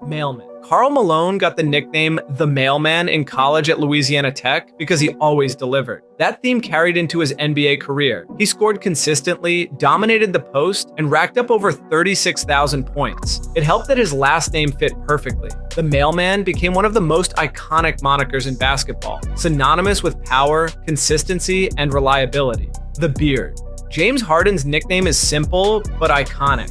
Mailman. Karl Malone got the nickname the Mailman in college at Louisiana Tech because he always delivered. That theme carried into his NBA career. He scored consistently, dominated the post, and racked up over 36,000 points. It helped that his last name fit perfectly. The Mailman became one of the most iconic monikers in basketball, synonymous with power, consistency, and reliability. The Beard. James Harden's nickname is simple but iconic.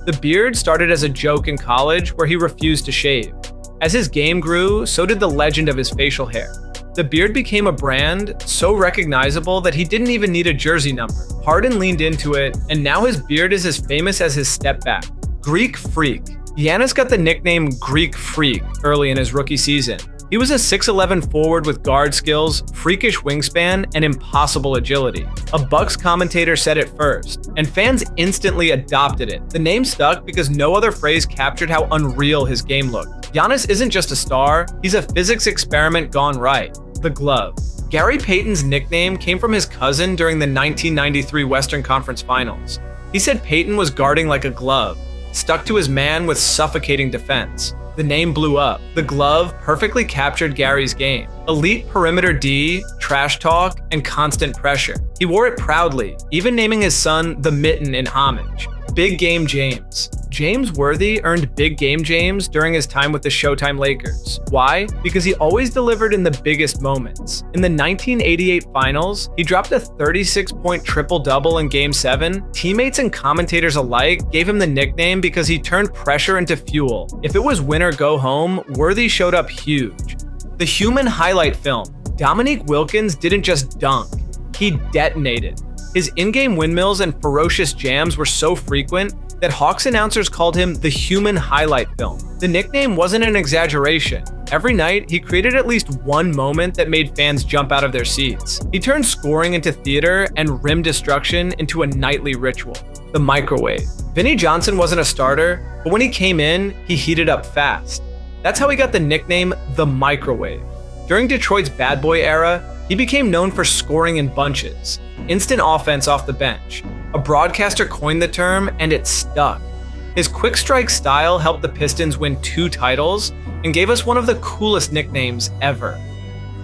The Beard started as a joke in college where he refused to shave. As his game grew, so did the legend of his facial hair. The Beard became a brand so recognizable that he didn't even need a jersey number. Harden leaned into it, and now his beard is as famous as his step back. Greek Freak. Giannis got the nickname Greek Freak early in his rookie season. He was a 6'11 forward with guard skills, freakish wingspan, and impossible agility. A Bucks commentator said it first, and fans instantly adopted it. The name stuck because no other phrase captured how unreal his game looked. Giannis isn't just a star, he's a physics experiment gone right. The Glove. Gary Payton's nickname came from his cousin during the 1993 Western Conference Finals. He said Payton was guarding like a glove, stuck to his man with suffocating defense. The name blew up. The Glove perfectly captured Gary's game. Elite perimeter D, trash talk, and constant pressure. He wore it proudly, even naming his son the Mitten in homage. Big Game James. James Worthy earned Big Game James during his time with the Showtime Lakers. Why? Because he always delivered in the biggest moments. In the 1988 finals, he dropped a 36-point triple-double in Game 7. Teammates and commentators alike gave him the nickname because he turned pressure into fuel. If it was win or go home, Worthy showed up huge. The Human Highlight Film. Dominique Wilkins didn't just dunk, he detonated. His in-game windmills and ferocious jams were so frequent that Hawks announcers called him the Human Highlight Film. The nickname wasn't an exaggeration. Every night, he created at least one moment that made fans jump out of their seats. He turned scoring into theater and rim destruction into a nightly ritual. The Microwave. Vinnie Johnson wasn't a starter, but when he came in, he heated up fast. That's how he got the nickname the Microwave. During Detroit's bad boy era, he became known for scoring in bunches. Instant offense off the bench. A broadcaster coined the term, and it stuck. His quick strike style helped the Pistons win 2 titles and gave us one of the coolest nicknames ever.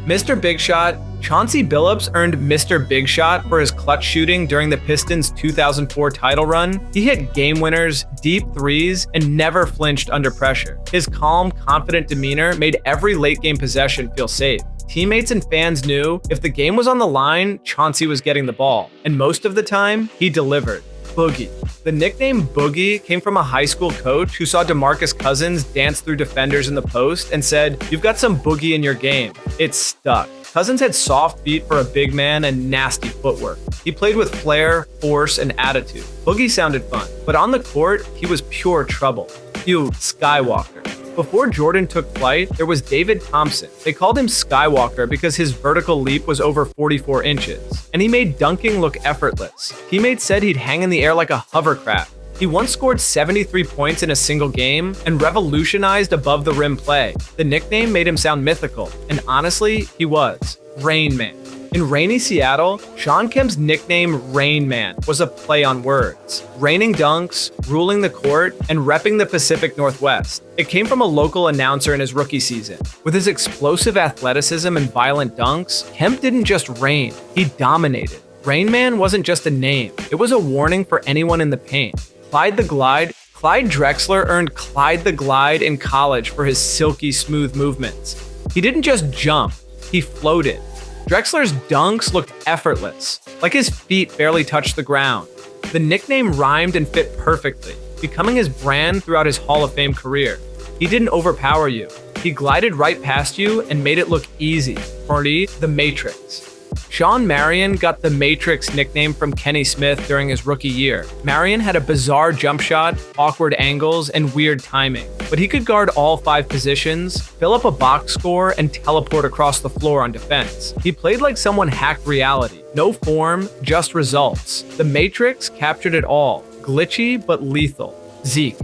Mr. Big Shot. Chauncey Billups earned Mr. Big Shot for his clutch shooting during the Pistons' 2004 title run. He hit game winners, deep threes, and never flinched under pressure. His calm, confident demeanor made every late-game possession feel safe. Teammates and fans knew if the game was on the line, Chauncey was getting the ball, and most of the time, he delivered. Boogie. The nickname Boogie came from a high school coach who saw DeMarcus Cousins dance through defenders in the post and said, "You've got some boogie in your game." It stuck. Cousins had soft feet for a big man and nasty footwork. He played with flair, force, and attitude. Boogie sounded fun, but on the court, he was pure trouble. Skywalker. Before Jordan took flight, there was David Thompson. They called him Skywalker because his vertical leap was over 44 inches, and he made dunking look effortless. Teammates said he'd hang in the air like a hovercraft. He once scored 73 points in a single game and revolutionized above the rim play. The nickname made him sound mythical, and honestly, he was. Rain Man. In rainy Seattle, Sean Kemp's nickname Rain Man was a play on words. Raining dunks, ruling the court, and repping the Pacific Northwest. It came from a local announcer in his rookie season. With his explosive athleticism and violent dunks, Kemp didn't just reign, he dominated. Rain Man wasn't just a name, it was a warning for anyone in the paint. Clyde the Glide. Clyde Drexler earned Clyde the Glide in college for his silky smooth movements. He didn't just jump, he floated. Drexler's dunks looked effortless, like his feet barely touched the ground. The nickname rhymed and fit perfectly, becoming his brand throughout his Hall of Fame career. He didn't overpower you. He glided right past you and made it look easy. Party, the Matrix. Sean Marion got the Matrix nickname from Kenny Smith during his rookie year. Marion had a bizarre jump shot, awkward angles, and weird timing, but he could guard all 5 positions, fill up a box score, and teleport across the floor on defense. He played like someone hacked reality. No form, just results. The Matrix captured it all, glitchy but lethal. Zeke.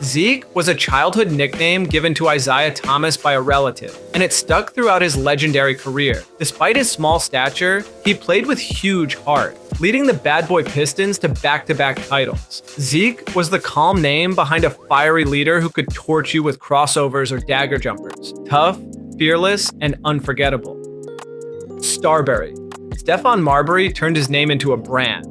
Zeke was a childhood nickname given to Isaiah Thomas by a relative, and it stuck throughout his legendary career. Despite his small stature, he played with huge heart. leading the Bad Boy Pistons to back-to-back titles. Zeke was the calm name behind a fiery leader who could torch you with crossovers or dagger jumpers. Tough, fearless, and unforgettable. Starbury. Stephon Marbury turned his name into a brand.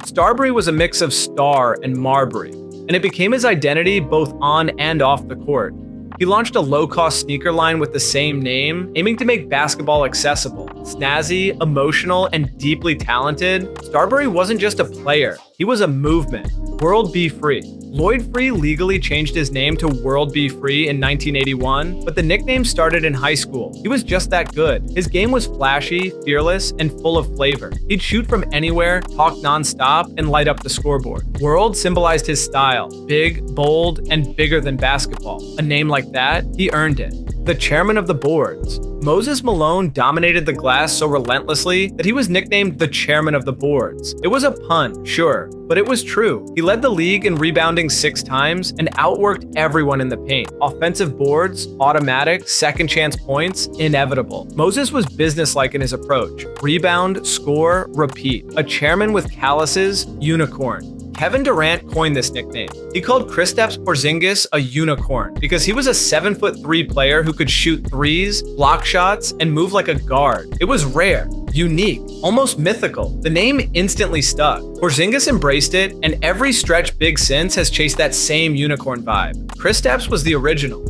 Starbury was a mix of Star and Marbury, and it became his identity both on and off the court. He launched a low-cost sneaker line with the same name, aiming to make basketball accessible. Snazzy, emotional, and deeply talented, Starbury wasn't just a player, he was a movement. World Be Free. Lloyd Free legally changed his name to World Be Free in 1981, but the nickname started in high school. He was just that good. His game was flashy, fearless, and full of flavor. He'd shoot from anywhere, talk nonstop, and light up the scoreboard. World symbolized his style, big, bold, and bigger than basketball. A name like that, he earned it. The chairman of the boards. Moses Malone dominated the glass so relentlessly that he was nicknamed the chairman of the boards. It was a pun, sure, but it was true. He led the league in rebounding 6 times and outworked everyone in the paint. Offensive boards, automatic, second chance points, inevitable. Moses was businesslike in his approach. Rebound, score, repeat. A chairman with calluses, unicorn. Kevin Durant coined this nickname. He called Kristaps Porzingis a unicorn because he was a 7'3" player who could shoot threes, block shots, and move like a guard. It was rare, unique, almost mythical. The name instantly stuck. Porzingis embraced it, and every stretch big since has chased that same unicorn vibe. Kristaps was the original.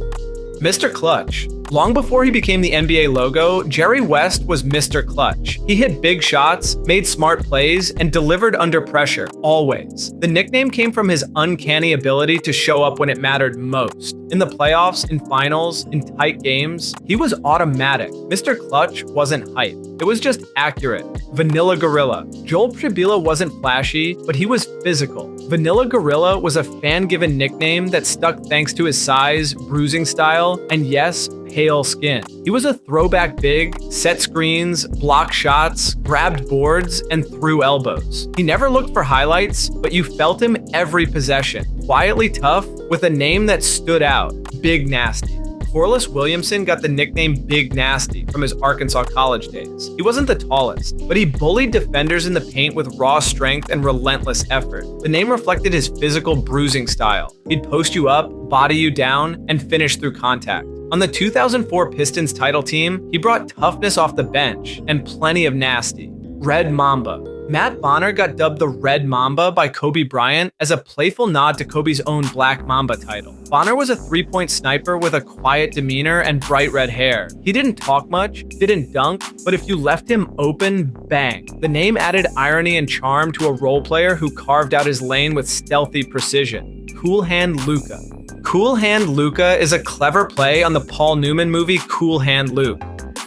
Mr. Clutch. Long before he became the NBA logo, Jerry West was Mr. Clutch. He hit big shots, made smart plays, and delivered under pressure, always. The nickname came from his uncanny ability to show up when it mattered most. In the playoffs, in finals, in tight games, he was automatic. Mr. Clutch wasn't hype. It was just accurate. Vanilla Gorilla. Joel Tribila wasn't flashy, but he was physical. Vanilla Gorilla was a fan-given nickname that stuck thanks to his size, bruising style, and yes, pale skin. He was a throwback big, set screens, blocked shots, grabbed boards, and threw elbows. He never looked for highlights, but you felt him every possession. Quietly tough, with a name that stood out, Big Nasty. Corliss Williamson got the nickname Big Nasty from his Arkansas college days. He wasn't the tallest, but he bullied defenders in the paint with raw strength and relentless effort. The name reflected his physical bruising style. He'd post you up, body you down, and finish through contact. On the 2004 Pistons title team, he brought toughness off the bench and plenty of nasty. Red Mamba. Matt Bonner got dubbed the Red Mamba by Kobe Bryant as a playful nod to Kobe's own Black Mamba title. Bonner was a three-point sniper with a quiet demeanor and bright red hair. He didn't talk much, didn't dunk, but if you left him open, bang. The name added irony and charm to a role player who carved out his lane with stealthy precision. Cool Hand Luka. Cool Hand Luka is a clever play on the Paul Newman movie Cool Hand Luke.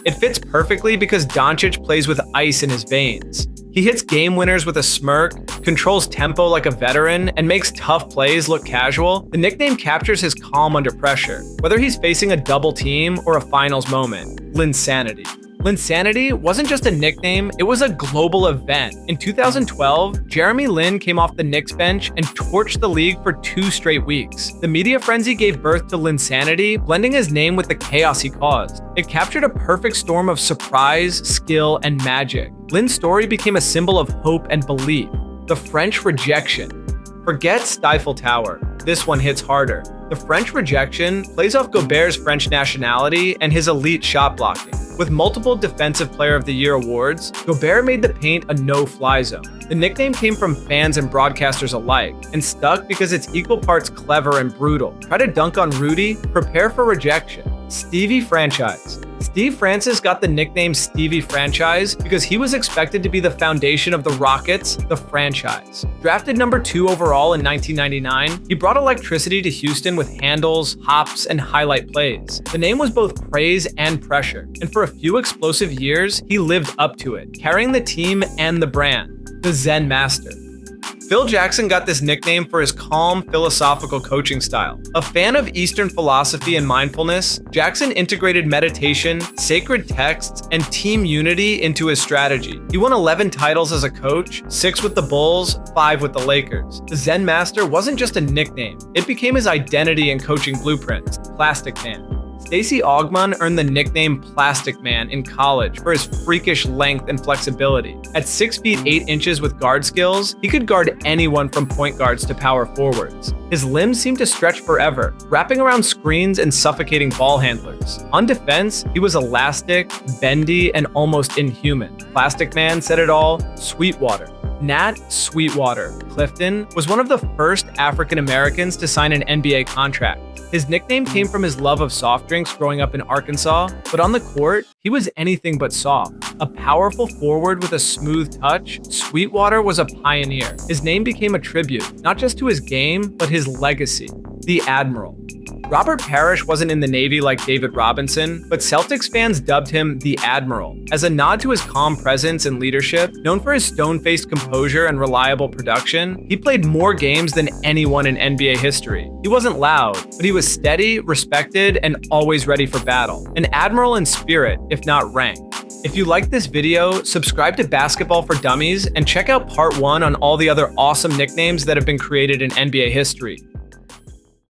It fits perfectly because Doncic plays with ice in his veins. He hits game winners with a smirk, controls tempo like a veteran, and makes tough plays look casual. The nickname captures his calm under pressure, whether he's facing a double team or a finals moment. Linsanity. Linsanity wasn't just a nickname, it was a global event. In 2012, Jeremy Lin came off the Knicks bench and torched the league for 2 straight weeks. The media frenzy gave birth to Linsanity, blending his name with the chaos he caused. It captured a perfect storm of surprise, skill, and magic. Lin's story became a symbol of hope and belief. The French rejection. Forget Stifle Tower. This one hits harder. The French rejection plays off Gobert's French nationality and his elite shot blocking. With multiple Defensive Player of the Year awards, Gobert made the paint a no-fly zone. The nickname came from fans and broadcasters alike, and stuck because it's equal parts clever and brutal. Try to dunk on Rudy, prepare for rejection. Stevie Franchise. Steve Francis got the nickname Stevie Franchise because he was expected to be the foundation of the Rockets, the franchise. Drafted number 2 overall in 1999, he brought electricity to Houston with handles, hops, and highlight plays. The name was both praise and pressure, and for a few explosive years, he lived up to it, carrying the team and the brand. The Zen Master. Phil Jackson got this nickname for his calm, philosophical coaching style. A fan of Eastern philosophy and mindfulness, Jackson integrated meditation, sacred texts, and team unity into his strategy. He won 11 titles as a coach, 6 with the Bulls, 5 with the Lakers. The Zen Master wasn't just a nickname, it became his identity and coaching blueprints. Plastic Man. Stacey Augmon earned the nickname Plastic Man in college for his freakish length and flexibility. At 6 feet 8 inches with guard skills, he could guard anyone from point guards to power forwards. His limbs seemed to stretch forever, wrapping around screens and suffocating ball handlers. On defense, he was elastic, bendy, and almost inhuman. Plastic Man said it all: Sweetwater. Nat Sweetwater Clifton was one of the first African Americans to sign an NBA contract. His nickname came from his love of soft drinks growing up in Arkansas, but on the court, he was anything but soft. A powerful forward with a smooth touch, Sweetwater was a pioneer. His name became a tribute, not just to his game, but his legacy. The Admiral. Robert Parrish wasn't in the Navy like David Robinson, but Celtics fans dubbed him the Admiral, as a nod to his calm presence and leadership. Known for his stone-faced composure and reliable production, he played more games than anyone in NBA history. He wasn't loud, but he was steady, respected, and always ready for battle. An admiral in spirit, if not rank. If you liked this video, subscribe to Basketball for Dummies and check out part 1 on all the other awesome nicknames that have been created in NBA history.